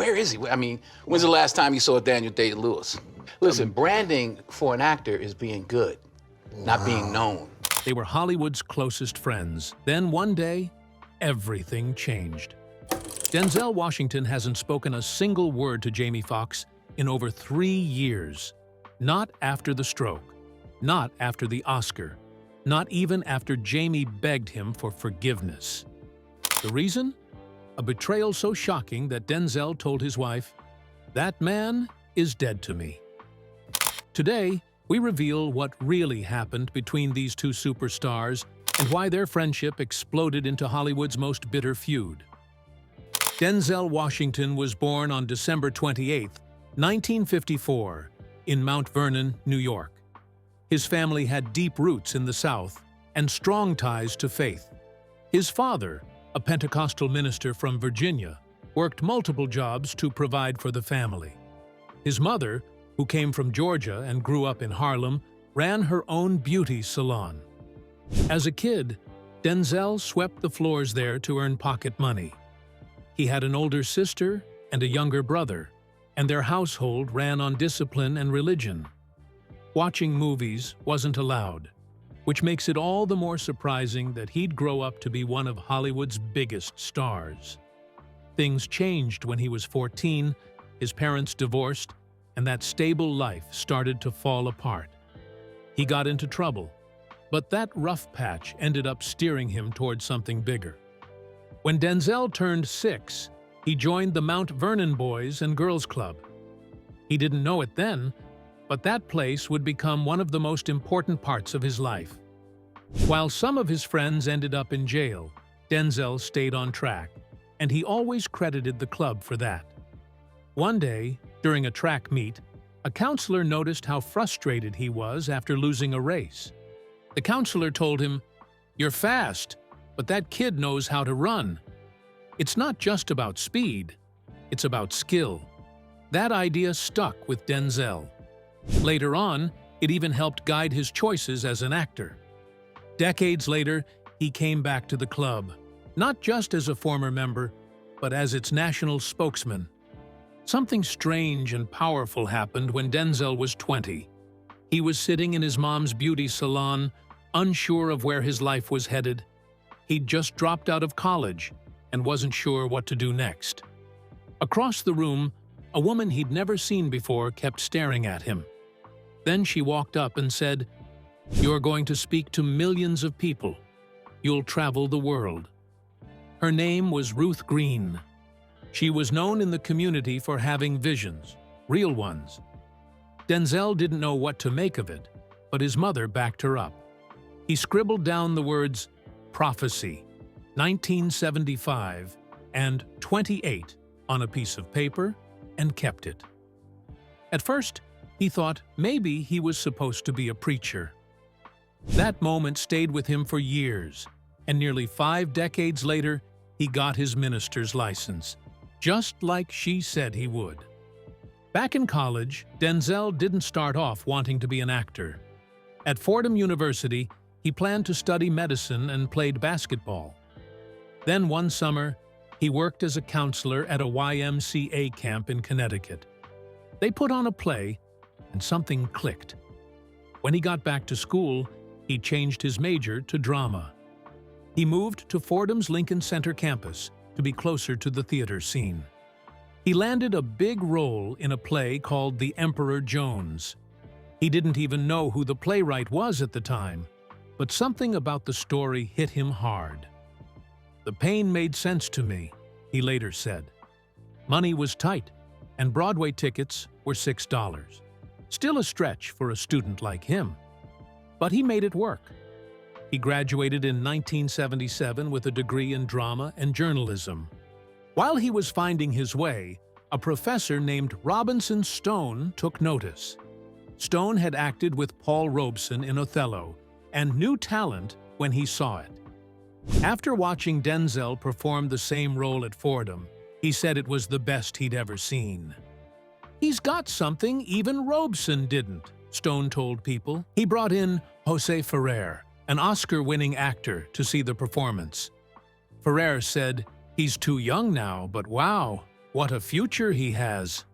Where is he? I mean, when's the last time you saw Daniel Day-Lewis? Listen, branding for an actor is being good, not being known. They were Hollywood's closest friends. Then one day, everything changed. Denzel Washington hasn't spoken a single word to Jamie Foxx in over 3 years. Not after the stroke, not after the Oscar, not even after Jamie begged him for forgiveness. The reason? A betrayal so shocking that Denzel told his wife, "That man is dead to me." Today, we reveal what really happened between these two superstars and why their friendship exploded into Hollywood's most bitter feud. Denzel Washington was born on December 28, 1954, in Mount Vernon, New York. His family had deep roots in the South and strong ties to faith. His father, a Pentecostal minister from Virginia, worked multiple jobs to provide for the family. His mother, who came from Georgia and grew up in Harlem, ran her own beauty salon. As a kid, Denzel swept the floors there to earn pocket money. He had an older sister and a younger brother, and their household ran on discipline and religion. Watching movies wasn't allowed, which makes it all the more surprising that he'd grow up to be one of Hollywood's biggest stars. Things changed when he was 14, his parents divorced, and that stable life started to fall apart. He got into trouble, but that rough patch ended up steering him towards something bigger. When Denzel turned 6, he joined the Mount Vernon Boys and Girls Club. He didn't know it then, but that place would become one of the most important parts of his life. While some of his friends ended up in jail, Denzel stayed on track, and he always credited the club for that. One day, during a track meet, a counselor noticed how frustrated he was after losing a race. The counselor told him, "You're fast, but that kid knows how to run. It's not just about speed, it's about skill." That idea stuck with Denzel. Later on, it even helped guide his choices as an actor. Decades later, he came back to the club, not just as a former member, but as its national spokesman. Something strange and powerful happened when Denzel was 20. He was sitting in his mom's beauty salon, unsure of where his life was headed. He'd just dropped out of college and wasn't sure what to do next. Across the room, a woman he'd never seen before kept staring at him. Then she walked up and said, "You're going to speak to millions of people. You'll travel the world." Her name was Ruth Green. She was known in the community for having visions, real ones. Denzel didn't know what to make of it, but his mother backed her up. He scribbled down the words "prophecy," 1975, and 28 on a piece of paper and kept it. At first, he thought maybe he was supposed to be a preacher. That moment stayed with him for years, and nearly 5 decades later, he got his minister's license, just like she said he would. Back in college, Denzel didn't start off wanting to be an actor. At Fordham University, he planned to study medicine and played basketball. Then one summer, he worked as a counselor at a YMCA camp in Connecticut. They put on a play, and something clicked. When he got back to school, he changed his major to drama. He moved to Fordham's Lincoln Center campus to be closer to the theater scene. He landed a big role in a play called The Emperor Jones. He didn't even know who the playwright was at the time, but something about the story hit him hard. "The pain made sense to me," he later said. Money was tight, and Broadway tickets were $6. Still a stretch for a student like him. But he made it work. He graduated in 1977 with a degree in drama and journalism. While he was finding his way, a professor named Robinson Stone took notice. Stone had acted with Paul Robeson in Othello and knew talent when he saw it. After watching Denzel perform the same role at Fordham, he said it was the best he'd ever seen. "He's got something even Robeson didn't," Stone told People. He brought in Jose Ferrer, an Oscar-winning actor, to see the performance. Ferrer said, "He's too young now, but wow, What a future he has!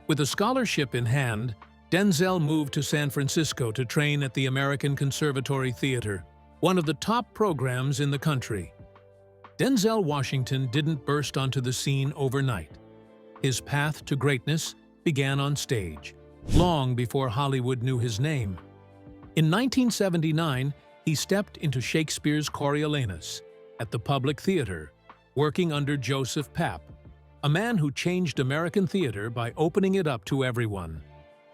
With a scholarship in hand, Denzel moved to San Francisco to train at the American Conservatory Theater, one of the top programs in the country. Denzel Washington didn't burst onto the scene overnight. His path to greatness began on stage, long before Hollywood knew his name. In 1979, he stepped into Shakespeare's Coriolanus at the Public Theater, working under Joseph Papp, a man who changed American theater by opening it up to everyone,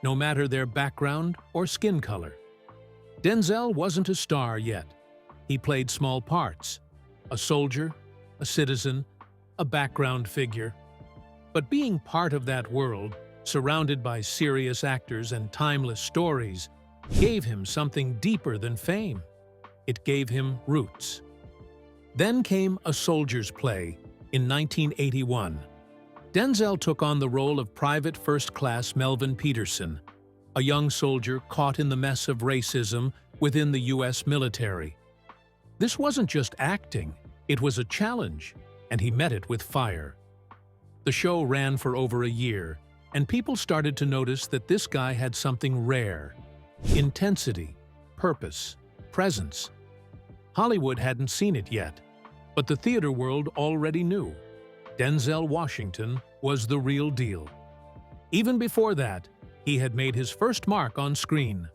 no matter their background or skin color. Denzel wasn't a star yet. He played small parts: a soldier, a citizen, a background figure. But being part of that world, surrounded by serious actors and timeless stories, gave him something deeper than fame. It gave him roots. Then came A Soldier's Play in 1981. Denzel took on the role of Private First Class Melvin Peterson, a young soldier caught in the mess of racism within the U.S. military. This wasn't just acting, it was a challenge, and he met it with fire. The show ran for over a year, and people started to notice that this guy had something rare: intensity, purpose, presence. Hollywood hadn't seen it yet, but the theater world already knew. Denzel Washington was the real deal. Even before that, he had made his first mark on screen.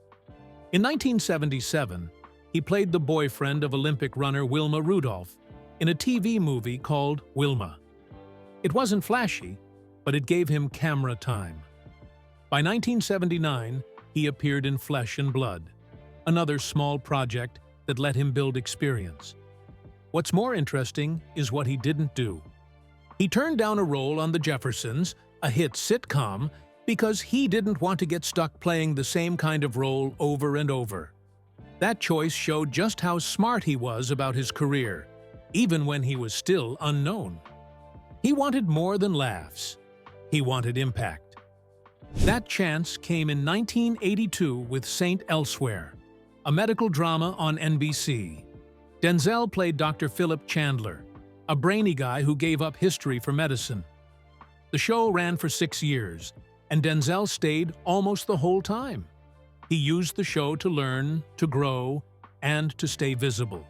In 1977, he played the boyfriend of Olympic runner Wilma Rudolph in a TV movie called Wilma. It wasn't flashy, but it gave him camera time. By 1979, he appeared in Flesh and Blood, another small project that let him build experience. What's more interesting is what he didn't do. He turned down a role on The Jeffersons, a hit sitcom, because he didn't want to get stuck playing the same kind of role over and over. That choice showed just how smart he was about his career, even when he was still unknown. He wanted more than laughs. He wanted impact. That chance came in 1982 with Saint Elsewhere, a medical drama on NBC. Denzel played Dr. Philip Chandler, a brainy guy who gave up history for medicine. The show ran for 6 years, and Denzel stayed almost the whole time. He used the show to learn, to grow, and to stay visible.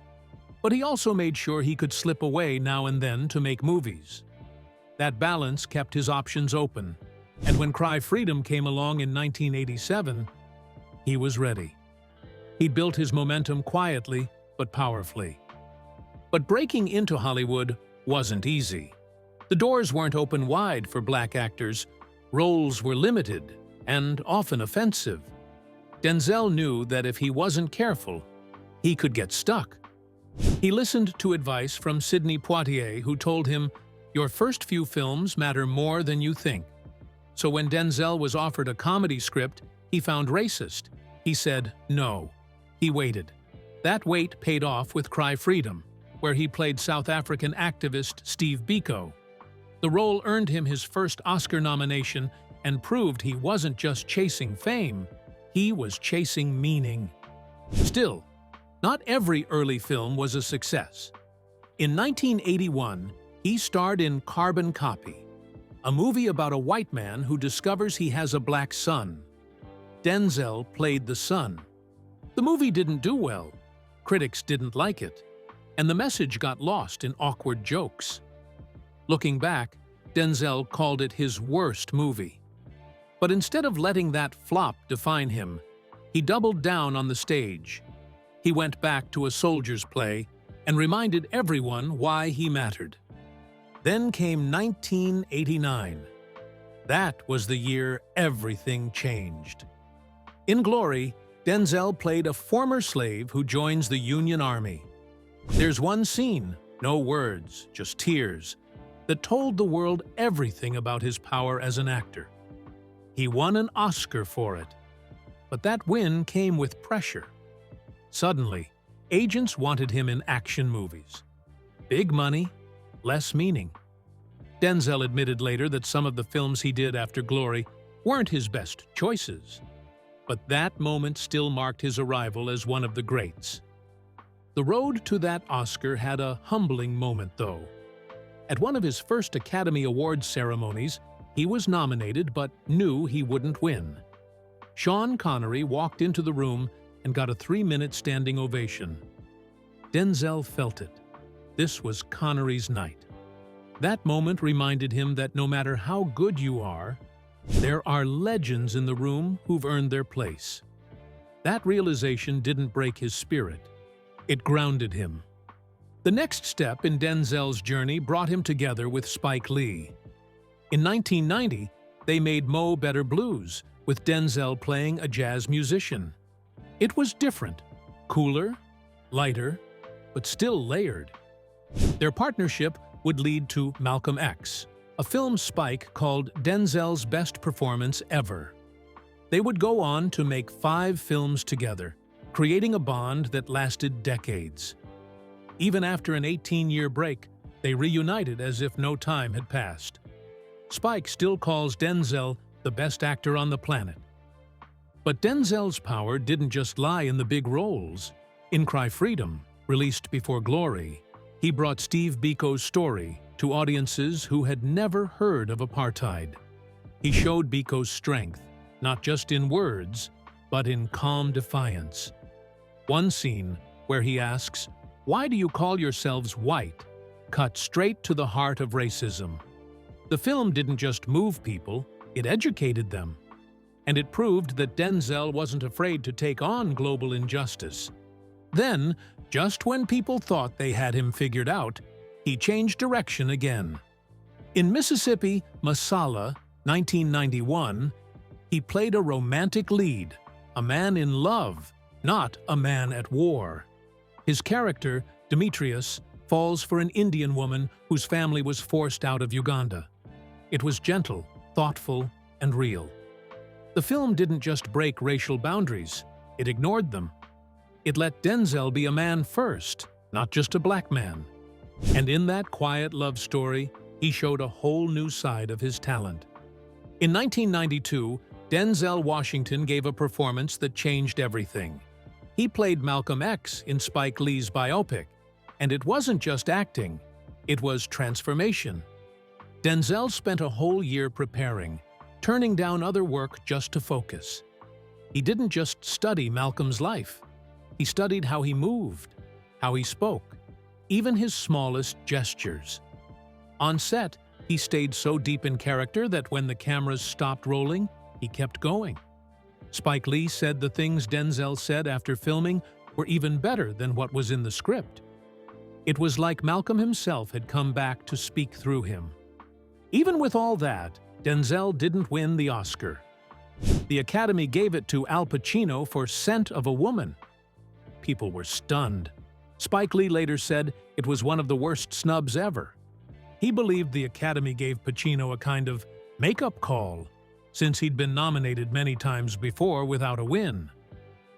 But he also made sure he could slip away now and then to make movies. That balance kept his options open, and when Cry Freedom came along in 1987, he was ready. He built his momentum quietly but powerfully. But breaking into Hollywood wasn't easy. The doors weren't open wide for black actors, roles were limited and often offensive. Denzel knew that if he wasn't careful, he could get stuck. He listened to advice from Sidney Poitier, who told him, "Your first few films matter more than you think." So when Denzel was offered a comedy script he found racist, he said no. He waited. That wait paid off with Cry Freedom, where he played South African activist Steve Biko. The role earned him his first Oscar nomination and proved he wasn't just chasing fame, he was chasing meaning. Still, not every early film was a success. In 1981, he starred in Carbon Copy, a movie about a white man who discovers he has a black son. Denzel played the son. The movie didn't do well. Critics didn't like it, and the message got lost in awkward jokes. Looking back, Denzel called it his worst movie. But instead of letting that flop define him, he doubled down on the stage. He went back to A Soldier's Play and reminded everyone why he mattered. Then came 1989. That was the year everything changed. In Glory, Denzel played a former slave who joins the Union Army. There's one scene, no words, just tears, that told the world everything about his power as an actor. He won an Oscar for it. But that win came with pressure. Suddenly, agents wanted him in action movies. Big money, less meaning. Denzel admitted later that some of the films he did after Glory weren't his best choices. But that moment still marked his arrival as one of the greats. The road to that Oscar had a humbling moment, though. At one of his first Academy Awards ceremonies, he was nominated but knew he wouldn't win. Sean Connery walked into the room and got a 3-minute standing ovation. Denzel felt it. This was Connery's night. That moment reminded him that no matter how good you are, there are legends in the room who've earned their place. That realization didn't break his spirit. It grounded him. The next step in Denzel's journey brought him together with Spike Lee. In 1990, they made Mo Better Blues, with Denzel playing a jazz musician. It was different, cooler, lighter, but still layered. Their partnership would lead to Malcolm X, a film Spike called Denzel's best performance ever. They would go on to make 5 films together, creating a bond that lasted decades. Even after an 18-year break, they reunited as if no time had passed. Spike still calls Denzel the best actor on the planet. But Denzel's power didn't just lie in the big roles. In Cry Freedom, released before Glory, he brought Steve Biko's story to audiences who had never heard of apartheid. He showed Biko's strength, not just in words, but in calm defiance. One scene, where he asks, "Why do you call yourselves white?" cut straight to the heart of racism. The film didn't just move people, it educated them. And it proved that Denzel wasn't afraid to take on global injustice. Then, just when people thought they had him figured out, he changed direction again. In Mississippi Masala, 1991, he played a romantic lead, a man in love, not a man at war. His character, Demetrius, falls for an Indian woman whose family was forced out of Uganda. It was gentle, thoughtful, and real. The film didn't just break racial boundaries, it ignored them. It let Denzel be a man first, not just a black man. And in that quiet love story, he showed a whole new side of his talent. In 1992, Denzel Washington gave a performance that changed everything. He played Malcolm X in Spike Lee's biopic, and it wasn't just acting, it was transformation. Denzel spent a whole year preparing, turning down other work just to focus. He didn't just study Malcolm's life. He studied how he moved, how he spoke, even his smallest gestures. On set, he stayed so deep in character that when the cameras stopped rolling, he kept going. Spike Lee said the things Denzel said after filming were even better than what was in the script. It was like Malcolm himself had come back to speak through him. Even with all that, Denzel didn't win the Oscar. The Academy gave it to Al Pacino for Scent of a Woman. People were stunned. Spike Lee later said it was one of the worst snubs ever. He believed the Academy gave Pacino a kind of make-up call, since he'd been nominated many times before without a win.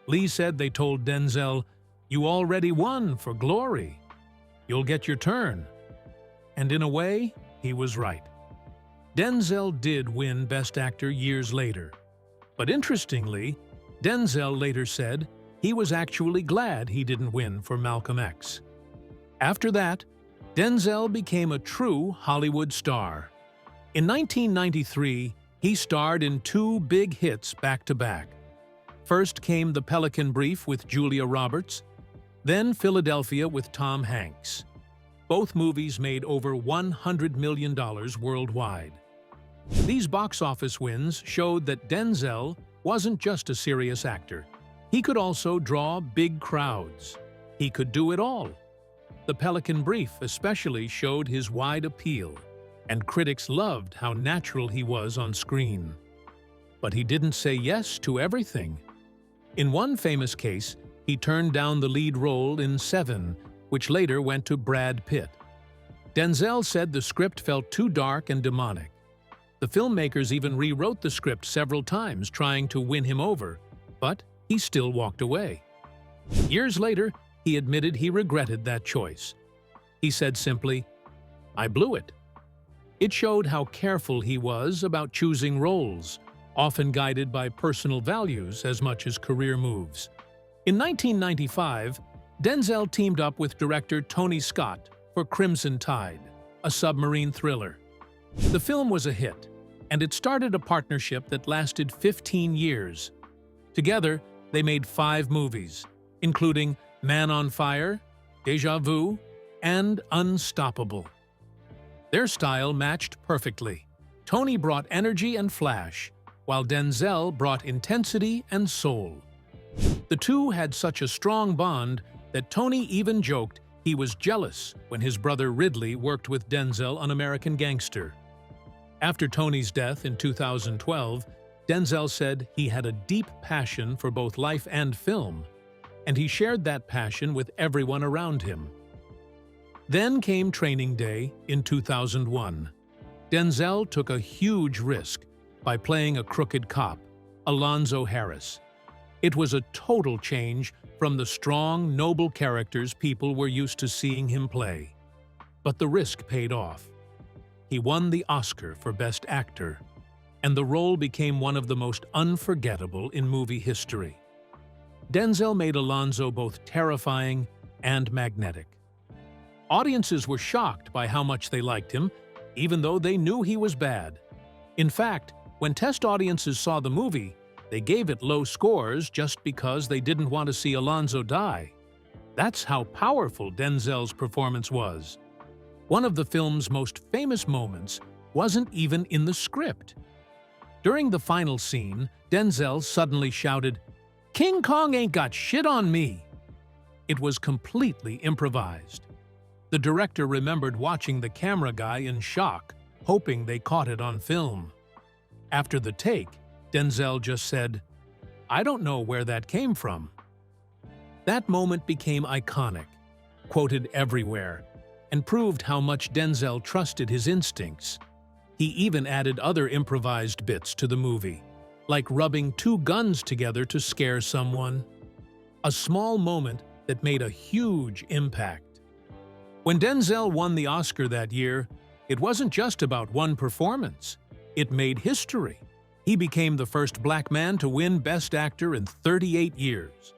Lee said they told Denzel, "You already won for Glory. You'll get your turn." And in a way, he was right. Denzel did win Best Actor years later. But interestingly, Denzel later said he was actually glad he didn't win for Malcolm X. After that, Denzel became a true Hollywood star. In 1993, he starred in 2 big hits back-to-back. First came The Pelican Brief with Julia Roberts, then Philadelphia with Tom Hanks. Both movies made over $100 million worldwide. These box office wins showed that Denzel wasn't just a serious actor. He could also draw big crowds. He could do it all. The Pelican Brief especially showed his wide appeal, and critics loved how natural he was on screen. But he didn't say yes to everything. In one famous case, he turned down the lead role in Seven, which later went to Brad Pitt. Denzel said the script felt too dark and demonic. The filmmakers even rewrote the script several times, trying to win him over, but he still walked away. Years later, he admitted he regretted that choice. He said simply, "I blew it." It showed how careful he was about choosing roles, often guided by personal values as much as career moves. In 1995, Denzel teamed up with director Tony Scott for Crimson Tide, a submarine thriller. The film was a hit, and it started a partnership that lasted 15 years. Together, they made 5 movies, including Man on Fire, Déjà Vu, and Unstoppable. Their style matched perfectly. Tony brought energy and flash, while Denzel brought intensity and soul. The two had such a strong bond that Tony even joked he was jealous when his brother Ridley worked with Denzel on American Gangster. After Tony's death in 2012, Denzel said he had a deep passion for both life and film, and he shared that passion with everyone around him. Then came Training Day in 2001. Denzel took a huge risk by playing a crooked cop, Alonzo Harris. It was a total change from the strong, noble characters people were used to seeing him play. But the risk paid off. He won the Oscar for Best Actor, and the role became one of the most unforgettable in movie history. Denzel made Alonzo both terrifying and magnetic. Audiences were shocked by how much they liked him, even though they knew he was bad. In fact, when test audiences saw the movie, they gave it low scores just because they didn't want to see Alonzo die. That's how powerful Denzel's performance was. One of the film's most famous moments wasn't even in the script. During the final scene, Denzel suddenly shouted, "King Kong ain't got shit on me!" It was completely improvised. The director remembered watching the camera guy in shock, hoping they caught it on film. After the take, Denzel just said, "I don't know where that came from." That moment became iconic, quoted everywhere, and proved how much Denzel trusted his instincts. He even added other improvised bits to the movie, like rubbing 2 guns together to scare someone. A small moment that made a huge impact. When Denzel won the Oscar that year, it wasn't just about one performance. It made history. He became the first black man to win Best Actor in 38 years.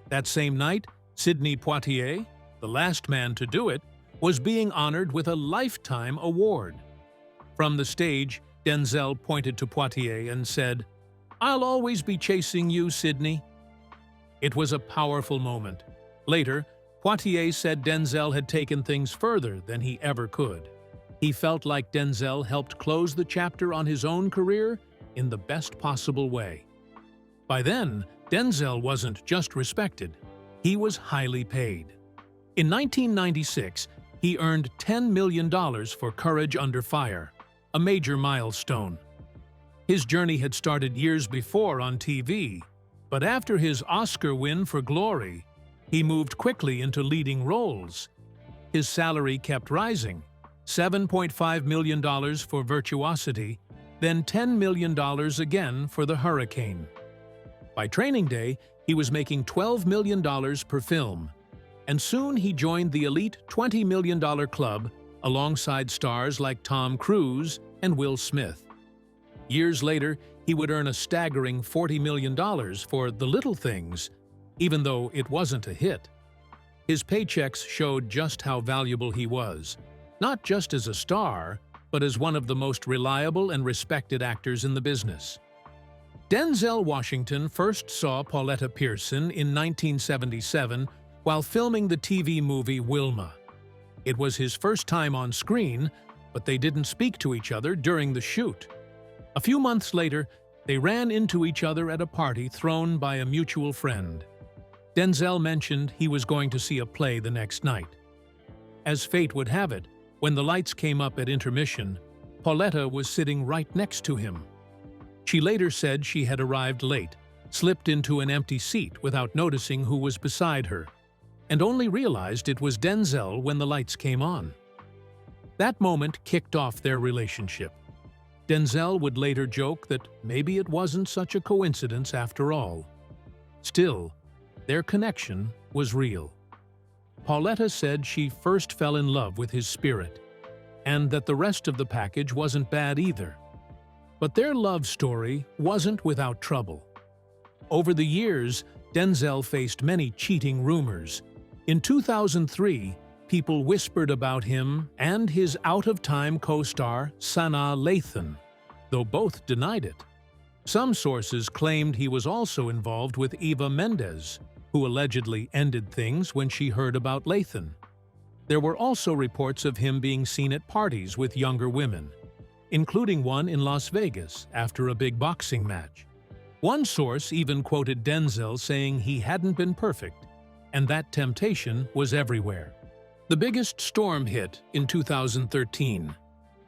That same night, Sidney Poitier, the last man to do it, was being honored with a Lifetime Award. From the stage, Denzel pointed to Poitier and said, "I'll always be chasing you, Sidney." It was a powerful moment. Later, Poitier said Denzel had taken things further than he ever could. He felt like Denzel helped close the chapter on his own career in the best possible way. By then, Denzel wasn't just respected, he was highly paid. In 1996, he earned $10 million for Courage Under Fire, a major milestone. His journey had started years before on TV, but after his Oscar win for Glory, he moved quickly into leading roles. His salary kept rising, $7.5 million for Virtuosity, then $10 million again for The Hurricane. By Training Day, he was making $12 million per film, and soon he joined the elite $20 million club alongside stars like Tom Cruise and Will Smith. Years later, he would earn a staggering $40 million for The Little Things, even though it wasn't a hit. His paychecks showed just how valuable he was, not just as a star, but as one of the most reliable and respected actors in the business. Denzel Washington first saw Pauletta Pearson in 1977 while filming the TV movie Wilma. It was his first time on screen, but they didn't speak to each other during the shoot. A few months later, they ran into each other at a party thrown by a mutual friend. Denzel mentioned he was going to see a play the next night. As fate would have it, when the lights came up at intermission, Pauletta was sitting right next to him. She later said she had arrived late, slipped into an empty seat without noticing who was beside her, and only realized it was Denzel when the lights came on. That moment kicked off their relationship. Denzel would later joke that maybe it wasn't such a coincidence after all. Still, their connection was real. Pauletta said she first fell in love with his spirit, and that the rest of the package wasn't bad either. But their love story wasn't without trouble. Over the years, Denzel faced many cheating rumors. In 2003, people whispered about him and his out-of-time co-star Sanaa Lathan, though both denied it. Some sources claimed he was also involved with Eva Mendes, who allegedly ended things when she heard about Lathan. There were also reports of him being seen at parties with younger women, including one in Las Vegas after a big boxing match. One source even quoted Denzel saying he hadn't been perfect, and that temptation was everywhere. The biggest storm hit in 2013.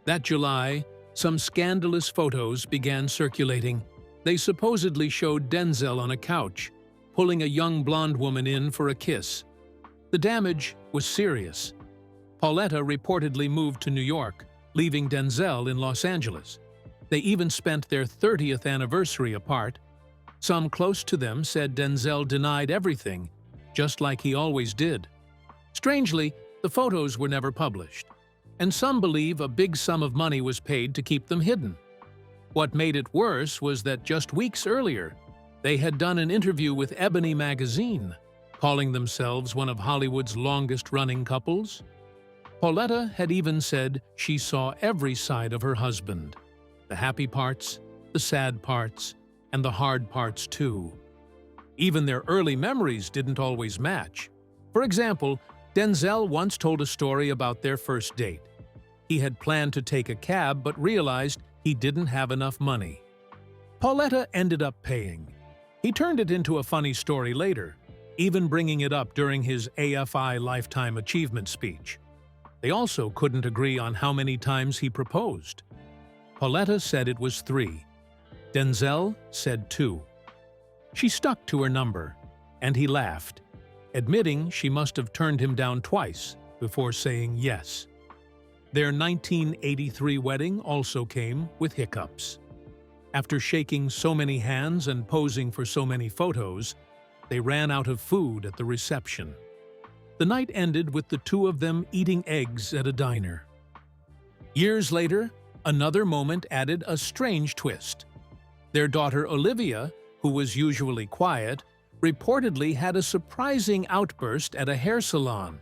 That July, some scandalous photos began circulating. They supposedly showed Denzel on a couch, pulling a young blonde woman in for a kiss. The damage was serious. Pauletta reportedly moved to New York, leaving Denzel in Los Angeles. They even spent their 30th anniversary apart. Some close to them said Denzel denied everything, just like he always did. Strangely, the photos were never published, and some believe a big sum of money was paid to keep them hidden. What made it worse was that just weeks earlier, they had done an interview with Ebony magazine, calling themselves one of Hollywood's longest-running couples. Pauletta had even said she saw every side of her husband, the happy parts, the sad parts, and the hard parts too. Even their early memories didn't always match. For example, Denzel once told a story about their first date. He had planned to take a cab but realized he didn't have enough money. Pauletta ended up paying. He turned it into a funny story later, even bringing it up during his AFI Lifetime Achievement speech. They also couldn't agree on how many times he proposed. Pauletta said it was 3. Denzel said 2. She stuck to her number, and he laughed, admitting she must have turned him down twice before saying yes. Their 1983 wedding also came with hiccups. After shaking so many hands and posing for so many photos, they ran out of food at the reception. The night ended with the two of them eating eggs at a diner. Years later, another moment added a strange twist. Their daughter Olivia, who was usually quiet, reportedly had a surprising outburst at a hair salon.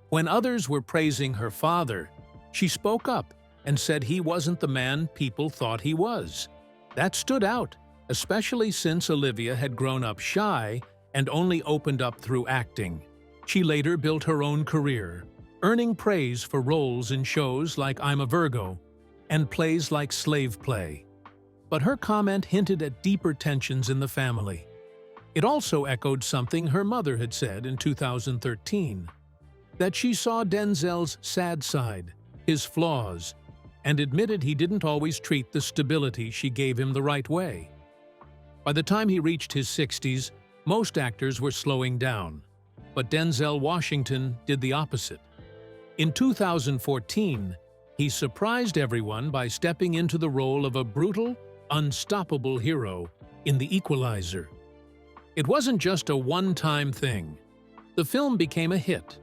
When others were praising her father, she spoke up and said he wasn't the man people thought he was. That stood out, especially since Olivia had grown up shy and only opened up through acting. She later built her own career, earning praise for roles in shows like I'm a Virgo and plays like Slave Play. But her comment hinted at deeper tensions in the family. It also echoed something her mother had said in 2013, that she saw Denzel's sad side, his flaws, and admitted he didn't always treat the stability she gave him the right way. By the time he reached his 60s, most actors were slowing down, but Denzel Washington did the opposite. In 2014, he surprised everyone by stepping into the role of a brutal, unstoppable hero in The Equalizer. It wasn't just a one-time thing. The film became a hit,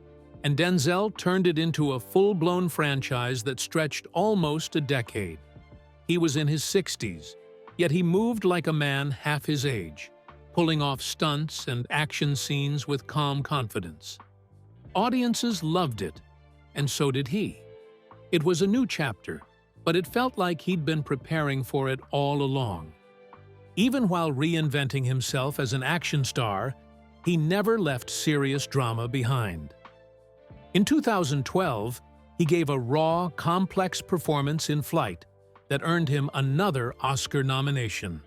and Denzel turned it into a full-blown franchise that stretched almost a decade. He was in his 60s, yet he moved like a man half his age, pulling off stunts and action scenes with calm confidence. Audiences loved it, and so did he. It was a new chapter, but it felt like he'd been preparing for it all along. Even while reinventing himself as an action star, he never left serious drama behind. In 2012, he gave a raw, complex performance in Flight that earned him another Oscar nomination.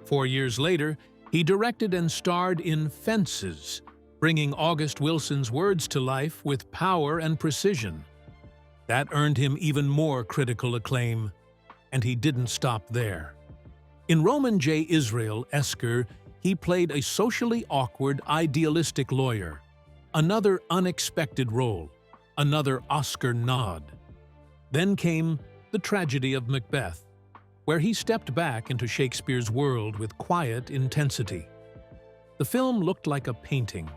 4 years later, he directed and starred in Fences, bringing August Wilson's words to life with power and precision. That earned him even more critical acclaim, and he didn't stop there. In Roman J. Israel Esker, he played a socially awkward, idealistic lawyer. Another unexpected role, another Oscar nod. Then came The Tragedy of Macbeth, where he stepped back into Shakespeare's world with quiet intensity. The film looked like a painting.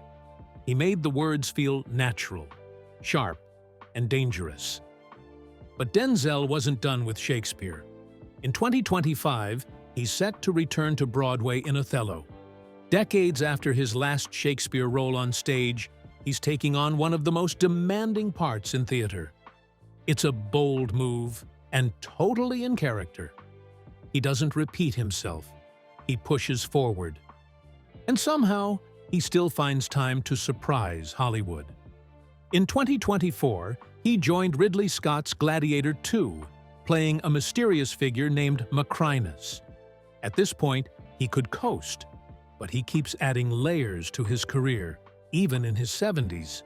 He made the words feel natural, sharp, and dangerous. But Denzel wasn't done with Shakespeare. In 2025, he's set to return to Broadway in Othello. Decades after his last Shakespeare role on stage, he's taking on one of the most demanding parts in theater. It's a bold move and totally in character. He doesn't repeat himself. He pushes forward. And somehow, he still finds time to surprise Hollywood. In 2024, he joined Ridley Scott's Gladiator II, playing a mysterious figure named Macrinus. At this point, he could coast, but he keeps adding layers to his career, even in his 70s.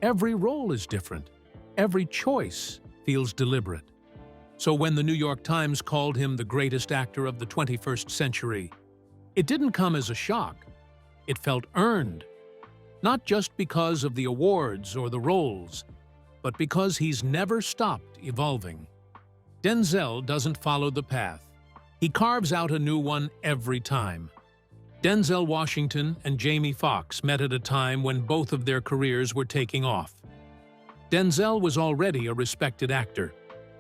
Every role is different. Every choice feels deliberate. So when the New York Times called him the greatest actor of the 21st century, it didn't come as a shock. It felt earned, not just because of the awards or the roles, but because he's never stopped evolving. Denzel doesn't follow the path. He carves out a new one every time. Denzel Washington and Jamie Foxx met at a time when both of their careers were taking off. Denzel was already a respected actor,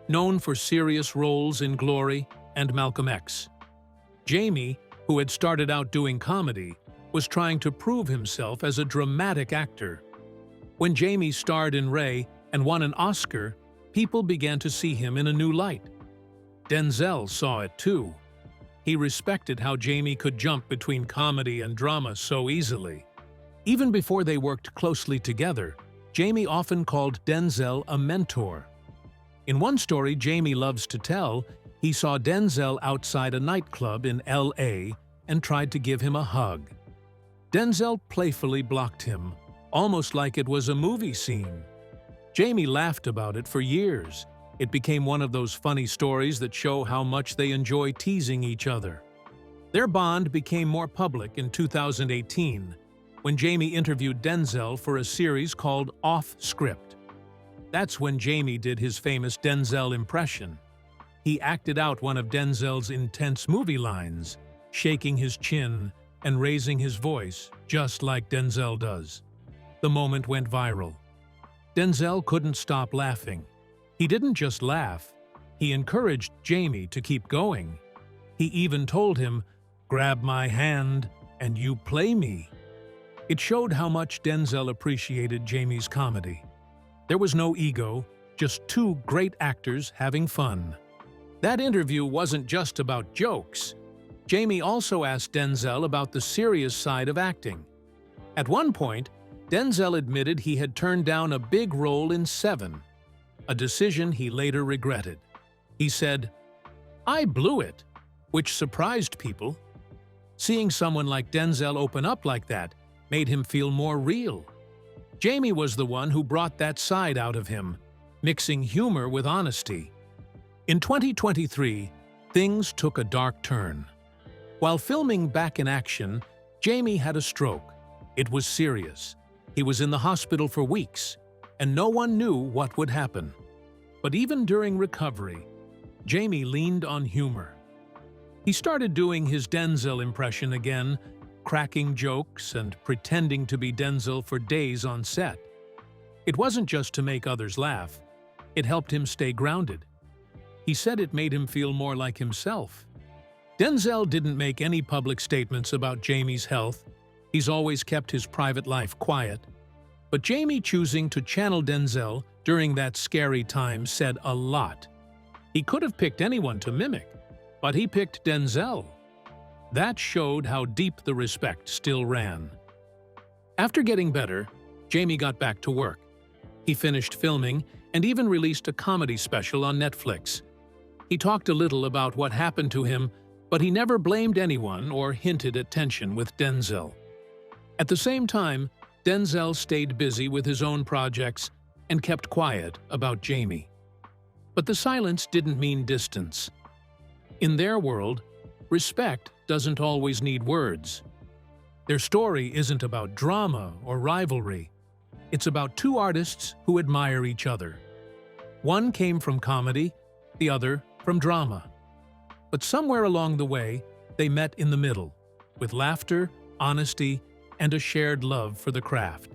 known for serious roles in Glory and Malcolm X. Jamie, who had started out doing comedy, was trying to prove himself as a dramatic actor. When Jamie starred in Ray and won an Oscar, people began to see him in a new light. Denzel saw it too. He respected how Jamie could jump between comedy and drama so easily. Even before they worked closely together, Jamie often called Denzel a mentor. In one story Jamie loves to tell, he saw Denzel outside a nightclub in LA and tried to give him a hug. Denzel playfully blocked him, almost like it was a movie scene. Jamie laughed about it for years. It became one of those funny stories that show how much they enjoy teasing each other. Their bond became more public in 2018, when Jamie interviewed Denzel for a series called Off Script. That's when Jamie did his famous Denzel impression. He acted out one of Denzel's intense movie lines, shaking his chin and raising his voice, just like Denzel does. The moment went viral. Denzel couldn't stop laughing. He didn't just laugh, he encouraged Jamie to keep going. He even told him, "Grab my hand and you play me." It showed how much Denzel appreciated Jamie's comedy. There was no ego, just two great actors having fun. That interview wasn't just about jokes. Jamie also asked Denzel about the serious side of acting. At one point, Denzel admitted he had turned down a big role in Seven, a decision he later regretted. He said, "I blew it," which surprised people. Seeing someone like Denzel open up like that made him feel more real. Jamie was the one who brought that side out of him, mixing humor with honesty. In 2023, things took a dark turn. While filming Back in Action, Jamie had a stroke. It was serious. He was in the hospital for weeks, and no one knew what would happen. But even during recovery, Jamie leaned on humor. He started doing his Denzel impression again, cracking jokes and pretending to be Denzel for days on set. It wasn't just to make others laugh. It helped him stay grounded. He said it made him feel more like himself. Denzel didn't make any public statements about Jamie's health. He's always kept his private life quiet. But Jamie choosing to channel Denzel during that scary time said a lot. He could have picked anyone to mimic, but he picked Denzel. That showed how deep the respect still ran. After getting better, Jamie got back to work. He finished filming and even released a comedy special on Netflix. He talked a little about what happened to him, but he never blamed anyone or hinted at tension with Denzel. At the same time, Denzel stayed busy with his own projects and kept quiet about Jamie. But the silence didn't mean distance. In their world, respect doesn't always need words. Their story isn't about drama or rivalry. It's about two artists who admire each other. One came from comedy, the other from drama. But somewhere along the way, they met in the middle, with laughter, honesty, and a shared love for the craft.